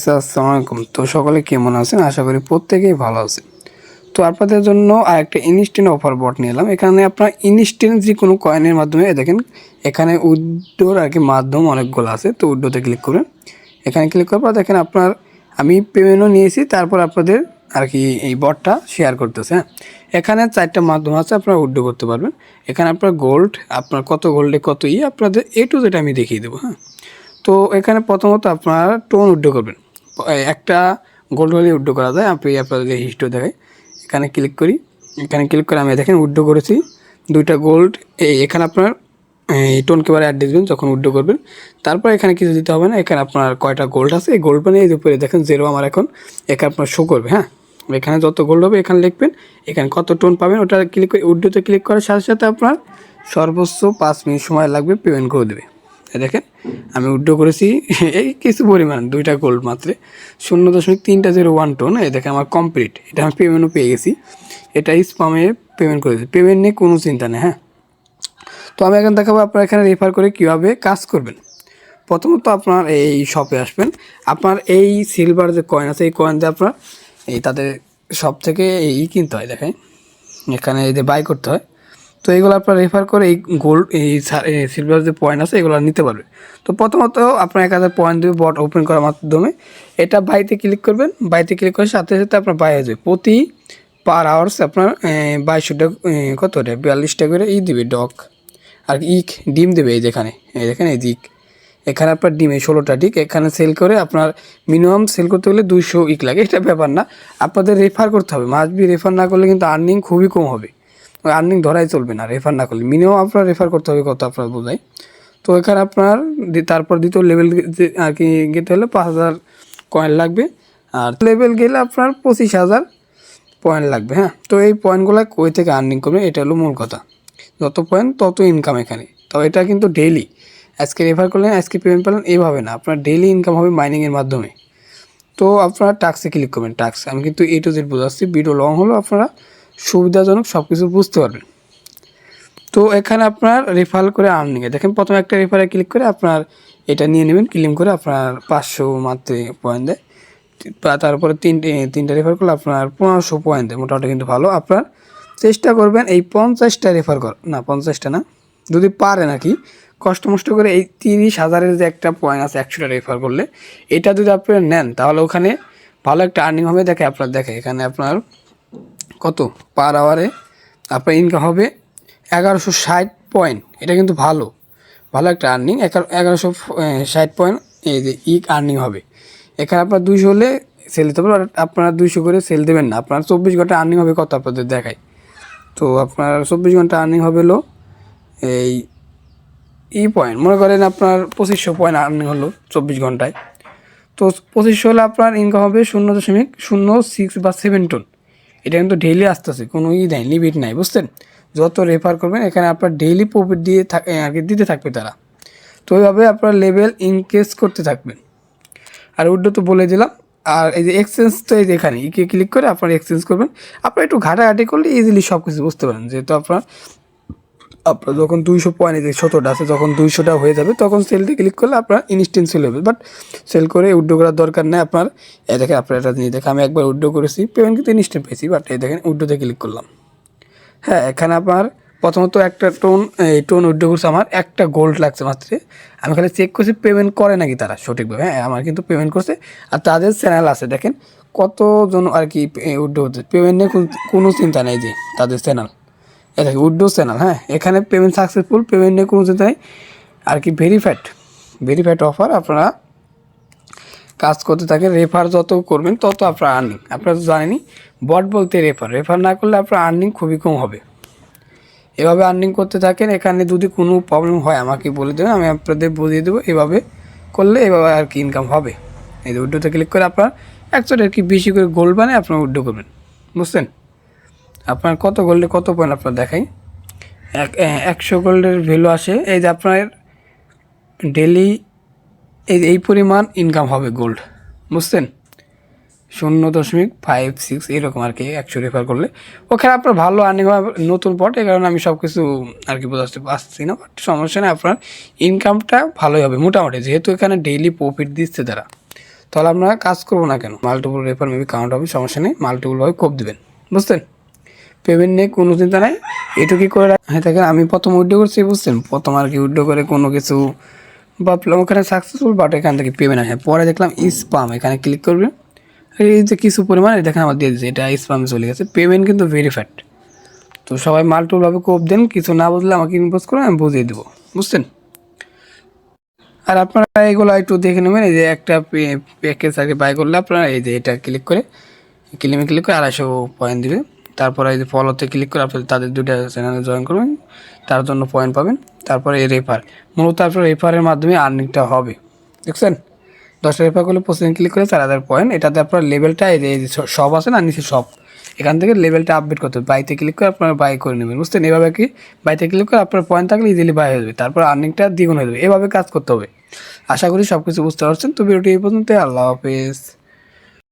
আসসালামু আলাইকুম। তো সকলে কেমন আছেন? আশা করি প্রত্যেকেই ভালো আছেন। তো আপনাদের জন্য আরেকটা ইনস্ট্যান্ট অফার বট নিয়ে এলাম। এখানে আপনার ইনস্ট্যান্ট যে কোনো কয়েনের মাধ্যমে দেখেন এখানে উইথড্রোর মাধ্যম অনেকগুলো আছে। তো উইথড্রোতে ক্লিক করবেন। এখানে ক্লিক করার পর দেখেন আমি পেমেন্টও নিয়েছি, তারপর আপনাদের এই বটটা শেয়ার করতেছে। হ্যাঁ, এখানে 4টা মাধ্যম আছে, আপনারা উইথড্রো করতে পারবেন। এখানে আপনার গোল্ড, আপনার কত গোল্ডে কত আপনাদের টু জেড আমি দেখিয়ে দেবো। হ্যাঁ, তো এখানে প্রথমত আপনারা টোন উইথড্রো করবেন। একটা গোল্ড ভ্যালি উইথড্রো করা যায়। আমি আপনাদের হিস্ট্রি দেখাই। এখানে ক্লিক করি। এখানে ক্লিক করে আমি দেখেন উইথড্রো করেছি 2টা গোল্ড। এখানে আপনার এই টোনকে এবার অ্যাড দিবেন যখন উইথড্রো করবেন। তারপর এখানে কিছু দিতে হবে না। এখানে আপনার কয়টা গোল্ড আছে, এই গোল্ড মানে এই উপরে দেখেন 0 আমার এখন এখানে আপনার শো করবে। হ্যাঁ, এখানে যত গোল্ড হবে এখানে লিখবেন, এখানে কত টোন পাবেন ওটা ক্লিক করে উইথড্রোতে ক্লিক করার সাথে সাথে আপনার সর্বোচ্চ 5 মিনিট সময় লাগবে, পেমেন্ট করে দেবে। দেখেন আমি উইথড্রো করেছি এই কিছু পরিমাণ 2টা গোল্ড মাত্র 0.301 টোন। এই দেখেন আমার কমপ্লিট, এটা আমি পেমেন্টও পেয়ে গেছি। এটা স্পামে পেমেন্ট করেছি, পেমেন্ট নিয়ে কোনো চিন্তা নেই। হ্যাঁ, তো আমি এখন দেখাবো আপনারা এখানে রেফার করে কীভাবে কাজ করবেন। প্রথমত আপনার এই শপে আসবেন। আপনার এই সিলভার যে কয়েন আছে, এই কয়েন দিয়ে আপনার তাদের শপ থেকে কিনতে হয়। দেখেন এখানে এই যে বাই করতে হয়। তো এগুলো আপনার রেফার করে এই গোল্ড সিলভার যে পয়েন্ট আছে এগুলো নিতে পারবে। তো প্রথমত আপনার 1000 পয়েন্ট দেবে বট ওপেন করার মাধ্যমে। এটা বাইতে ক্লিক করবেন। বাইতে ক্লিক করার সাথে সাথে আপনার বাই হয়ে যাবে। প্রতি পার আওয়ার্স আপনার 2200 কত রে 42 করে দিবে ডক আর ডিম দেবে। এই যেখানে এই দেখেন এই দিক এখানে আপনার ডিমে 16টা ডিক এখানে সেল করে আপনার মিনিমাম সেল করতে গেলে 200 লাগে। এটা ব্যাপার না, আপনাদের রেফার করতে হবে। মাস্ট বি রেফার না করলে কিন্তু আর্নিং খুবই কম হবে। আর্নিং ধরাই চলবে না রেফার না করলে। মিনিমাম আপনার রেফার করতে হবে কত আপনার বোঝাই। তো এখানে আপনার তারপর দ্বিতীয় লেভেল যেতে হলে 5000 কয়েন লাগবে। আর লেভেল গেলে আপনার 25000 পয়েন্ট লাগবে। হ্যাঁ, তো এই পয়েন্টগুলো কই থেকে আর্নিং করবে এটা হলো মূল কথা। যত পয়েন্ট তত ইনকাম এখানে। তো এটা কিন্তু ডেইলি, আজকে রেফার করলেন আজকে পেমেন্ট পেলেন এইভাবে না, আপনার ডেইলি ইনকাম হবে মাইনিংয়ের মাধ্যমে। তো আপনারা টাস্কে ক্লিক করবেন। টাস্ক আমি কিন্তু টু জেড বোঝাচ্ছি, ভিডিও লং হলো আপনারা সুবিধাজনক সব কিছু বুঝতে পারবেন। তো এখানে আপনার রেফার করে আর্নিংয়ে দেখেন প্রথমে একটা রেফারে ক্লিক করে আপনার এটা নিয়ে নেবেন। ক্লেম করে আপনার 500 মাত্র পয়েন্ট দেয়। তারপরে তিনটা রেফার করলে আপনার 1500 পয়েন্ট দেয়। মোটামুটি কিন্তু ভালো। আপনার চেষ্টা করবেন এই 50টা রেফার না 50টা না, যদি পারেন কষ্ট মষ্ট করে এই 30,000-এর যে একটা পয়েন্ট আছে 100টা রেফার করলে এটা যদি আপনারা নেন তাহলে ওখানে ভালো একটা আর্নিং হবে। দেখে এখানে আপনার কত পার আওয়ারে আপনার ইনকাম হবে 1160 পয়েন্ট। এটা কিন্তু ভালো একটা আর্নিং। 1160 পয়েন্ট এই যে আর্নিং হবে। এখানে আপনার 200 হলে সেল দিতে পারবেন। আপনারা 200 করে সেল দেবেন না, আপনার 24 ঘন্টা আর্নিং হবে কত আপনাদের দেখায়। তো আপনার 24 ঘন্টা আর্নিং হবে হলো পয়েন্ট মনে করেন আপনার 2500 পয়েন্ট আর্নিং হলো 24 ঘন্টায়। তো 2500 হলে আপনার ইনকাম হবে 0.06 বা 7 টোন। এটা কিন্তু ডেইলি আসতেছে, কোনো নেই, লিমিট নাই, বুঝছেন। যত রেফার করবেন এখানে আপনার ডেইলি প্রফিট দিতে থাকবে তারা। তো ওইভাবে আপনার লেভেল ইনক্রিজ করতে থাকবেন। আর উইথড্রো তো বলে দিলাম। আর এই যে এক্সচেঞ্জ, তো এই যে এখানে ক্লিক করে আপনারা এক্সচেঞ্জ করবেন। আপনারা একটু ঘাটাঘাটি করলে ইজিলি সব কিছু বুঝতে পারেন। যেহেতু আপনার যখন 200 পয়েন্ট যে 17টা আছে, যখন 200টা হয়ে যাবে তখন সেলতে ক্লিক করলে আপনার ইনস্ট্যান্ট সেল হবে। বাট সেল করে উইথড্রো করার দরকার নেই আপনার। দেখেন আপনার এটা নিয়ে দেখেন আমি একবার উইথড্রো করেছি, পেমেন্ট কিন্তু ইনস্ট্যান্ট পেয়েছি। বাট এই দেখেন উইথড্রোতে ক্লিক করলাম। হ্যাঁ, এখানে আপনার প্রথমত একটা টোন উইথড্রো করছে, আমার একটা গোল্ড লাগছে মাত্র। আমি খালি চেক করছি পেমেন্ট করে নাকি তারা সঠিকভাবে। হ্যাঁ, আমার কিন্তু পেমেন্ট করছে। আর তাদের চ্যানেল আছে দেখেন কতজন উইথড্রো করছে, পেমেন্ট নিয়ে কোনো চিন্তা নেই। যে তাদের চ্যানেল এটা উইথড্রো চ্যানেল। হ্যাঁ, এখানে পেমেন্ট সাকসেসফুল, পেমেন্ট নিয়ে কোনো চিন্তা নেই। ভেরিফাইড অফার আপনারা কাজ করতে থাকে। রেফার যত করবেন তত আপনার আর্নিং। আপনারা তো জানেনই বট বলতে রেফার না করলে আপনার আর্নিং খুবই কম হবে। এভাবে আর্নিং করতে থাকেন। এখানে যদি কোনো প্রবলেম হয় আমাকে বলে দেবেন, আমি আপনাদের বুঝিয়ে দেবো। এভাবে করলে এভাবে ইনকাম হবে। এই যে উইথড্রোতে ক্লিক করে আপনার অ্যাকচুয়ালি বেশি করে গোল্ড বানিয়ে আপনার উইথড্রো করবেন, বুঝছেন। আপনার কত গোল্ডে কত পয়েন্ট আপনার দেখাই। 100 গোল্ডের ভ্যালু আসে। এই যে আপনার ডেলি এই পরিমাণ ইনকাম হবে গোল্ড, বুঝছেন। 0.56 এরকম 100 রেফার করলে ওখানে আপনার ভালো আর্নিং হবে। নতুন পট, এই কারণে আমি সব কিছু বোঝাতে পারছি না। বাট সমস্যা নেই, আপনার ইনকামটা ভালোই হবে মোটামুটি, যেহেতু এখানে ডেইলি প্রফিট দিচ্ছে তারা। তাহলে আমরা কাজ করবো না কেন? মাল্টিপল রেফার মেবি কাউন্ট হবে, সমস্যা নেই, মাল্টিপলভাবে কোপ দেবেন, বুঝছেন? পেমেন্ট নিয়ে কোনো চিন্তা নাই, এটুকুই করে হ্যাঁ দেখেন আমি প্রথম উইথড্র করছি, বুঝছেন? প্রথম আর কি উইথড্র করে কোনো কিছু ভাবলাম ওখানে সাকসেসফুল, বাট এখান থেকে পেমেন্ট আসে। পরে দেখলাম স্পাম, এখানে ক্লিক করবে, এই যে কিছু পরিমাণ দেখেন আমার দিয়ে দিচ্ছে, এটা স্পামে চলে গেছে, পেমেন্ট কিন্তু ভেরিফাইড। তো সবাই মাল্টিপলভাবে কোপ দেন, কিছু না বুঝলে আমাকে ইনবক্স করে আমি বুঝিয়ে দেবো, বুঝছেন? আর আপনারা এগুলো একটু দেখে নেবেন, এই যে একটা প্যাকেজ আর কি বাই করলে আপনারা এই যে এটা ক্লিক করে ক্লিক করে 250 পয়েন্ট দিবে। তারপরে এই যে ফলোতে ক্লিক করে আপনার তাদের দুইটা চ্যানেলে জয়েন করবেন, তার জন্য পয়েন্ট পাবেন। তারপরে এই রেফার, মূলত আপনার রেফারের মাধ্যমে আর্নিংটা হবে, দেখছেন? 10টা রেফার করলে প্রতিদিন ক্লিক করে 4000 পয়েন্ট। এটাতে আপনার লেভেলটা এই যে সব আছে না নিচে সব, এখান থেকে লেভেলটা আপডেট করতে হবে, বাইতে ক্লিক করে আপনারা বাই করে নেবেন, বুঝছেন? এভাবে কি বাইতে ক্লিক করে আপনার পয়েন্ট থাকলে ইজিলি বাই হয়ে যাবে, তারপর আর্নিংটা দ্বিগুণ হয়ে যাবে। এভাবে কাজ করতে হবে। আশা করি সব কিছু বুঝতে পারছেন। তো ভিডিওটি এই পর্যন্ত, আল্লাহ হাফেজ।